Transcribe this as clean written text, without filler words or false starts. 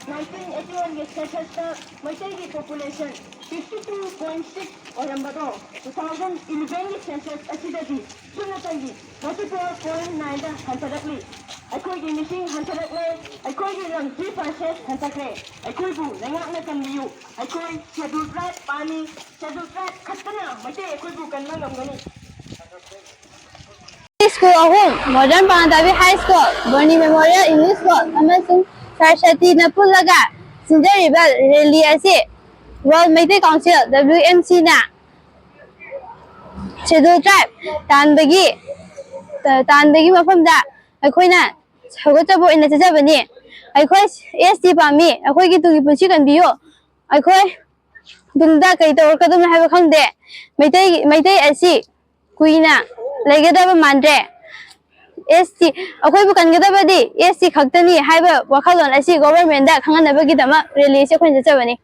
1981 census Maitei population 52.6 oirambado 2011 census asidagi sunatagi 44.9 da hantarakli aikoigi missing hantarakle aikoigi lam 3% hantakre aikoibu nangakna kamliyu aikoi schedule tribe pani schedule tribe khattana Maitei aikoibu kanma ngamgani School ahum Modern Panatabi High School Bernie Memorial English School amasung Saraswati na pulaga sinjariba rally asi World Meitei Council WMC na schedule tribe tanbagi mafamda aikoina hagotabo ina chajabani aikoi ST pami aikoi gi tugi punchi kan biyo aikoi dungda kai tawar kadum haiba khangde Meitei asi kuina लेगेदाबा मानरे ST अखोय बु कनगेदाबा दि ST खक्तनी हाइबा वखालोन असि government दा खंगनबा गिदमा rally से खोन जबनी